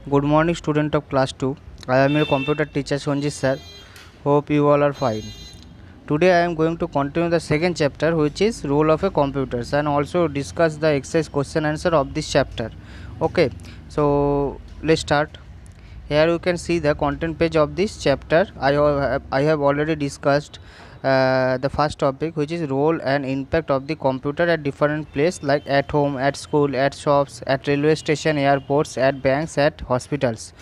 Good morning, student of class 2. I am your computer teacher Sonjit sir. Hope you all are fine. Today I am going to continue the second chapter, which is role of a computers, and also discuss the exercise question answer of this chapter. Okay, so let's start. Here you can see the content page of this chapter. I have already discussed the first topic, which is role and impact of the computer at different places like at home, at school, at shops, at railway station, airports, at banks, at hospitals.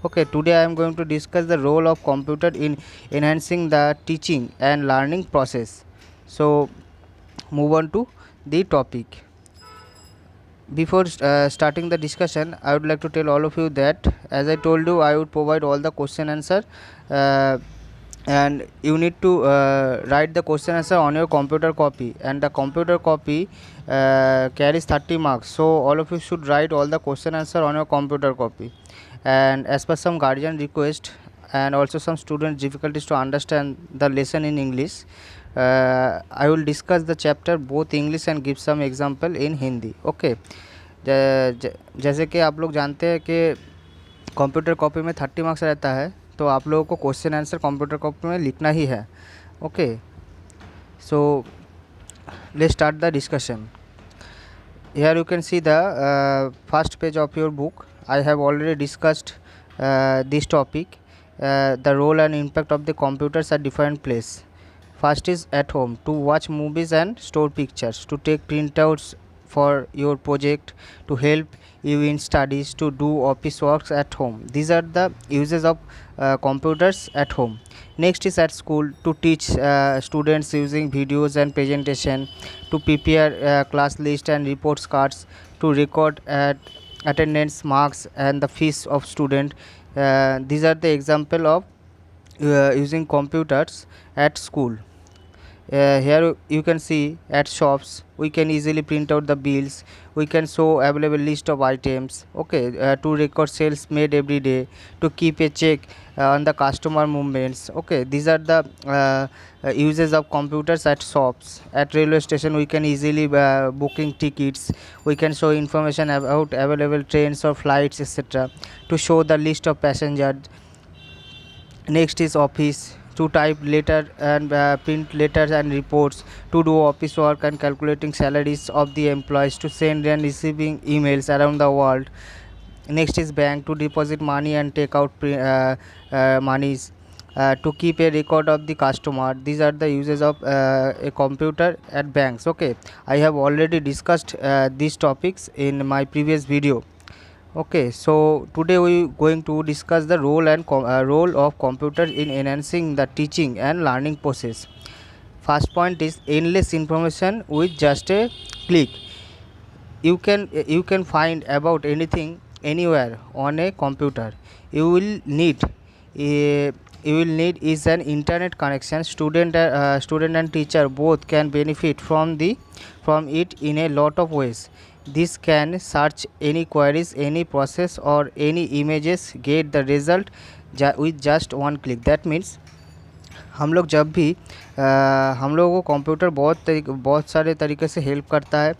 Okay, today I am going to discuss the role of computer in enhancing the teaching and learning process. So move on to the topic. Before starting the discussion, I would like to tell all of you that, as I told you, I would provide all the question answer, uh, and you need to write the question answer on your computer copy, and the computer copy carries 30 marks, so all of you should write all the question answer on your computer copy. And as per some guardian request and also some student difficulties to understand the lesson in English, I will discuss the chapter both English and give some example in Hindi. Okay, जैसे कि आप लोग जानते हैं कि computer copy में 30 marks रहता है, तो आप लोगों को क्वेश्चन आंसर कंप्यूटर कॉपी में लिखना ही है. Okay, so let's start the discussion. Here you can see the first page of your book. I have already discussed this topic. The role and impact of the computers at different places. First is at home, to watch movies and store pictures, to take printouts for your project, to help you in studies, to do office works at home. These are the uses of computers at home. Next is at school, to teach students using videos and presentation, to prepare class list and reports cards, to record attendance marks and the fees of student. These are the example of using computers at school. Here you can see at shops we can easily print out the bills, we can show available list of items. Okay, to record sales made every day, to keep a check on the customer movements. Okay, these are the uses of computers at shops. At railway station we can easily booking tickets, we can show information about available trains or flights, etc., to show the list of passengers. Next is office, to type letter and print letters and reports, to do office work and calculating salaries of the employees, to send and receiving emails around the world. Next is bank, to deposit money and take out monies, to keep a record of the customer. These are the uses of a computer at banks. Okay, I have already discussed these topics in my previous video. Okay, so today we going to discuss the role of computer in enhancing the teaching and learning process. First point is endless information with just a click. You can find about anything anywhere on a computer. You will need a you will need is an internet connection. Student and teacher both can benefit from it in a lot of ways. This can search any queries, any process or any images, get the result with just one click. That means हम लोग जब भी हम लोगों को computer बहुत सारे तरीके से हेल्प करता है.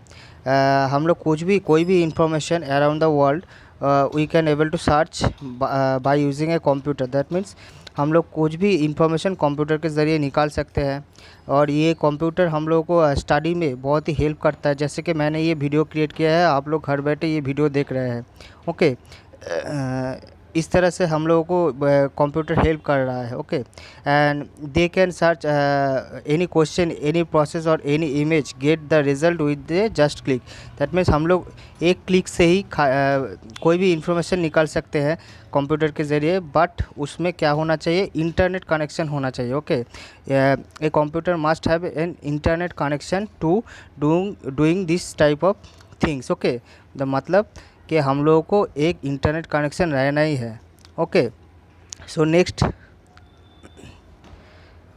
हम लोग कोई भी information around the world we can able to search by using a computer. That means हम लोग कुछ भी इंफॉर्मेशन कंप्यूटर के ज़रिए निकाल सकते हैं, और ये कंप्यूटर हम लोगों को स्टडी में बहुत ही हेल्प करता है. जैसे कि मैंने ये वीडियो क्रिएट किया है, आप लोग घर बैठे ये वीडियो देख रहे हैं. ओके, इस तरह से हम लोगों को कंप्यूटर हेल्प कर रहा है. Okay, and they can search any question, any process और any image, get the result with the just click. That means हम लोग एक क्लिक से ही कोई भी इंफॉर्मेशन निकाल सकते हैं कंप्यूटर के ज़रिए, बट उसमें क्या होना चाहिए, इंटरनेट कनेक्शन होना चाहिए. Okay, a computer must have an internet connection to doing this type of things. Okay, the मतलब कि हम लोगों को एक इंटरनेट कनेक्शन रहना ही है. Okay, so next,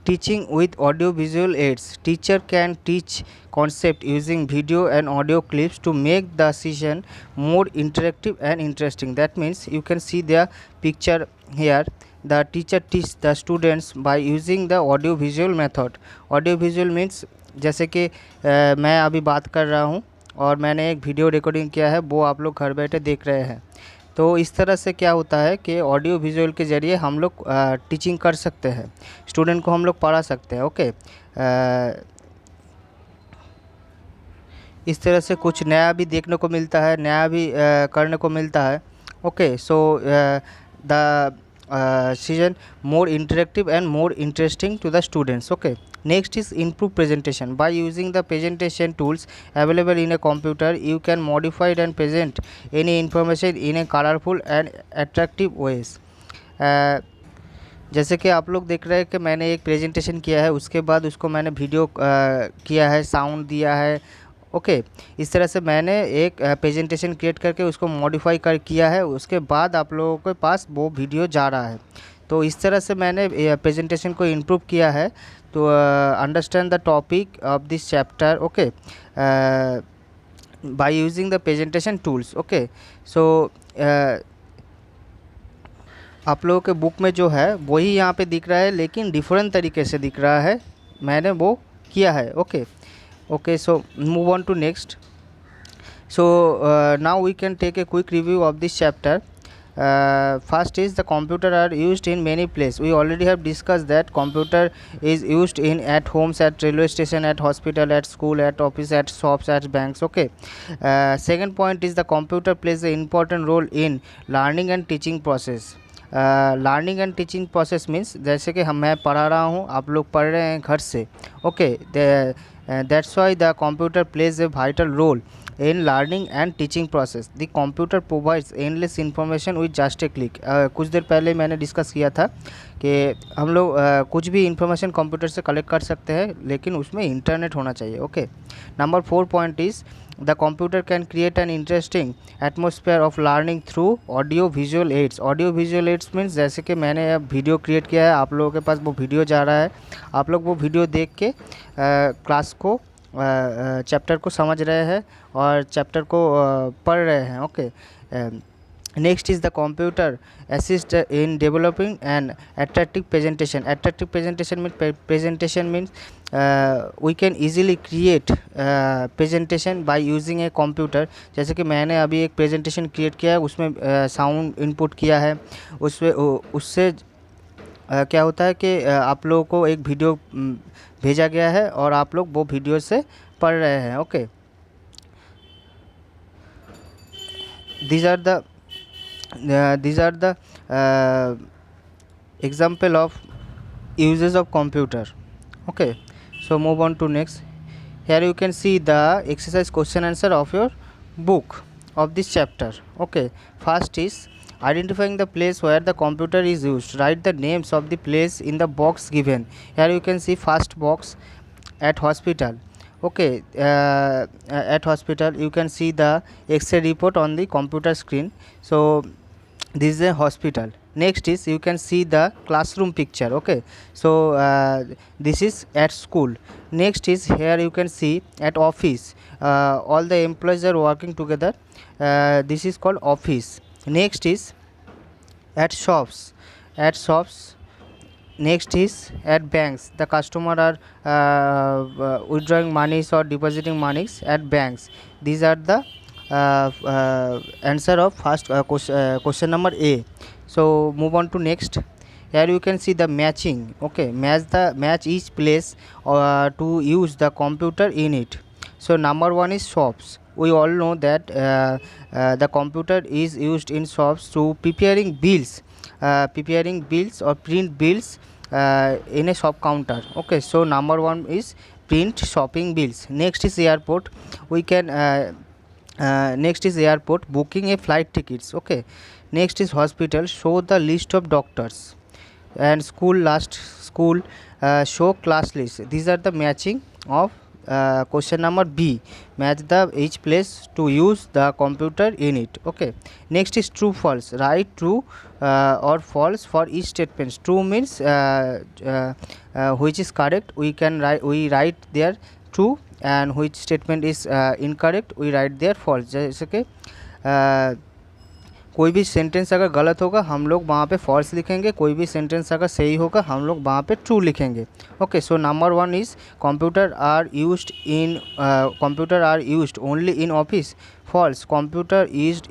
teaching with audio visual aids. Teacher can teach concept using video and audio clips to make the session more interactive and interesting. That means you can see the picture here. The teacher teach the students by using the audio visual method. Audio visual means जैसे कि मैं अभी बात कर रहा हूँ और मैंने एक वीडियो रिकॉर्डिंग किया है, वो आप लोग घर बैठे देख रहे हैं. तो इस तरह से क्या होता है कि ऑडियो विजुअल के ज़रिए हम लोग टीचिंग कर सकते हैं, स्टूडेंट को हम लोग पढ़ा सकते हैं। ओके, इस तरह से कुछ नया भी देखने को मिलता है, नया भी करने को मिलता है। Okay, so the season more interactive and more interesting to the students. Okay, next is improve presentation. By using the presentation tools available in a computer, you can modify and present any information in a colorful and attractive ways. जैसे कि आप लोग देख रहे हैं कि मैंने एक प्रेजेंटेशन किया है, उसके बाद उसको मैंने वीडियो किया है, साउंड दिया है। ओके, इस तरह से मैंने एक प्रेजेंटेशन क्रिएट करके उसको मॉडिफाई कर किया है, उसके बाद आप लोगों के पास वो वीडियो जा रहा है। तो इस तरह से मैंने प्रेजेंटेशन को इम्प्रूव किया है। तो understand the topic of this chapter. Okay, by using the presentation tools. Okay, so आप लोगों के बुक में जो है वही यहाँ पे दिख रहा है, लेकिन डिफरेंट तरीके से दिख रहा है, मैंने वो किया है। Okay, okay, so move on to next. So now we can take a quick review of this chapter. First is the computer are used in many places. We already have discussed that computer is used in at homes, at railway station, at hospital, at school, at office, at shops, at banks. Okay, second point is the computer plays an important role in learning and teaching process. Learning and teaching process means जैसे कि मैं पढ़ा रहा हूँ, आप लोग पढ़ रहे हैं घर से। Okay, that's why the computer plays a vital role in learning and teaching process. The computer provides endless information with just a click. कुछ देर पहले मैंने डिस्कस किया था कि हम लोग कुछ भी इंफॉर्मेशन कंप्यूटर से कलेक्ट कर सकते हैं, लेकिन उसमें इंटरनेट होना चाहिए। Okay, number 4 point is the computer can create an interesting atmosphere of learning through audio visual aids. Audio visual aids means जैसे कि मैंने अब वीडियो क्रिएट किया है, आप लोगों के पास वो वीडियो जा रहा है, आप लोग वो वीडियो देख के क्लास को चैप्टर को समझ रहे हैं और चैप्टर को पढ़ रहे हैं। Okay, next is the computer assist in developing an attractive presentation. Attractive presentation means we can easily create presentation by using a computer. जैसे कि मैंने अभी एक प्रेजेंटेशन क्रिएट किया है, उसमें साउंड इनपुट किया है, उससे क्या होता है कि आप लोगों को एक वीडियो भेजा गया है और आप लोग वो वीडियो से पढ़ रहे हैं। Okay, these are the example of uses of computer. Okay, so move on to next. Here you can see the exercise question answer of your book of this chapter. Okay, first is identifying the place where the computer is used. Write the names of the place in the box given. Here you can see first box, at hospital. Okay, at hospital you can see the X-ray report on the computer screen. So this is a hospital. Next is you can see the classroom picture. Okay, so this is at school. Next is here you can see at office, all the employees are working together, this is called office. Next is at shops. Next is at banks, the customer are withdrawing monies or depositing monies at banks. These are the answer of first question number A. So move on to next. Here you can see the matching. Okay, match each place to use the computer in it. So number 1 is shops. We all know that the computer is used in shops to preparing bills or print bills in a shop counter. Okay, so number 1 is print shopping bills. Next is airport. We can next is airport, booking a flight tickets. Okay, next is hospital, show the list of doctors. And school, show class list. These are the matching of question number B. Match the each place to use the computer in it. Okay, next is true false. Write true or false for each statement. True means which is correct, we write there true, and which statement is incorrect, we write there false. जैसे कि कोई भी sentence अगर गलत होगा हम लोग वहाँ पे फॉल्स लिखेंगे, कोई भी सेंटेंस अगर सही होगा हम लोग वहाँ पे ट्रू लिखेंगे। Okay, so number 1 is computer are used only in office. False, computer is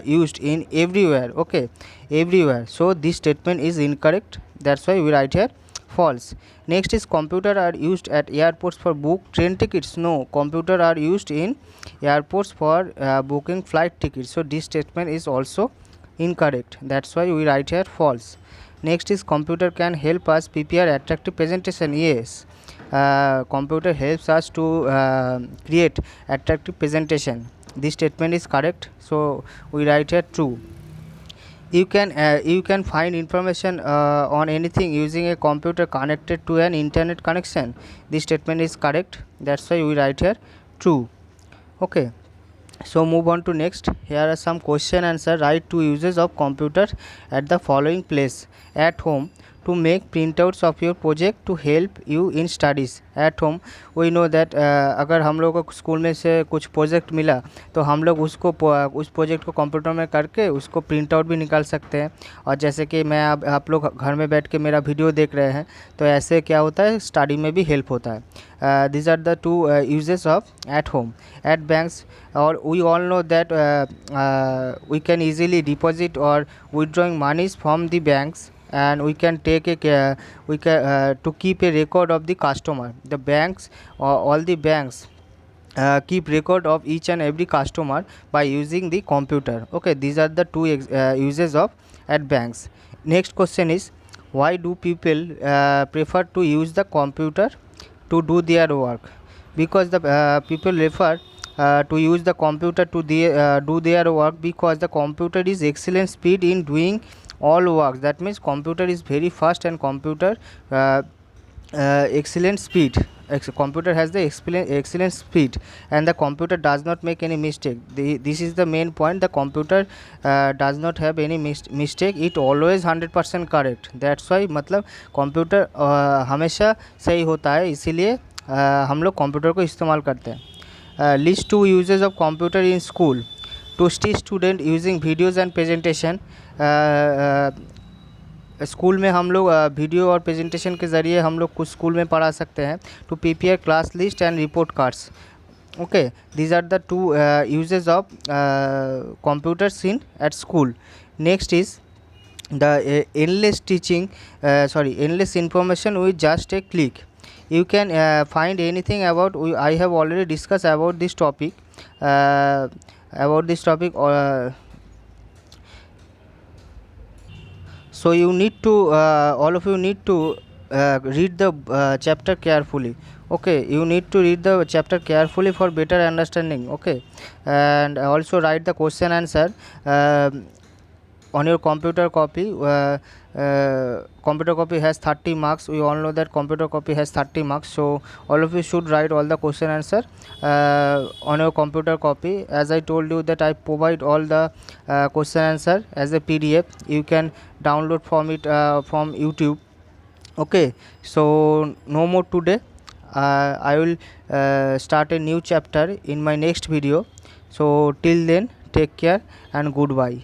used in everywhere. Okay, everywhere, so this statement is incorrect, that's why we write here false. Next is computer are used at airports for book train tickets. No, computer are used in airports for booking flight tickets, so this statement is also incorrect, that's why we write here false. Next is computer can help us prepare attractive presentation. Yes, computer helps us to create attractive presentation, this statement is correct, so we write here true. You can find information on anything using a computer connected to an internet connection, this statement is correct, that's why we write here true. Okay, so move on to next. Here are some question answer. Write 2 uses of computer at the following place. At home, to make printouts of your project to help you in studies. At home, we know that अगर हम लोग को school में से कुछ project मिला तो हम लोग उसको उस प्रोजेक्ट को कंप्यूटर में करके उसको प्रिंट आउट भी निकाल सकते हैं। और जैसे कि मैं अब आप लोग घर में बैठ के मेरा वीडियो देख रहे हैं तो ऐसे क्या होता है, स्टडी में भी हेल्प होता है। these are the 2 uses of at home. At banks, or we all know that we can easily deposit or withdrawing monies from the banks, and we can take to keep a record of the customer. The banks, all the banks keep record of each and every customer by using the computer. Okay, these are the 2 uses of at banks. Next question is, why do people prefer to use the computer to do their work? Because the people prefer to use the computer to do their work because the computer is excellent speed in doing all works. That means computer is very fast and computer excellent speed. Computer has the excellent speed and the computer does not make any mistake. This is the main point. The computer does not have any mistake. It always 100% correct. That's why मतलब computer हमेशा सही होता है, इसीलिए हम लोग computer को इस्तेमाल करते हैं। List 2 uses of computer in school. To teach student using videos and presentation. School में हम लोग वीडियो और प्रेजेंटेशन के ज़रिए हम लोग कुछ स्कूल में पढ़ा सकते हैं. To prepare class list and report cards. Okay, these are the 2 uses of computers in at school. Next is the endless information with just a click. You can find anything about. I have already discussed about this topic. So you need to all of you need to read the chapter carefully. Okay, you need to read the chapter carefully for better understanding. Okay, and also write the question answer on your computer copy. Computer copy has 30 marks. We all know that computer copy has 30 marks, so all of you should write all the question answer on your computer copy. As I told you that I provide all the question answer as a PDF. You can download from it from YouTube. Okay, so no more today. I will start a new chapter in my next video. So till then, take care and goodbye.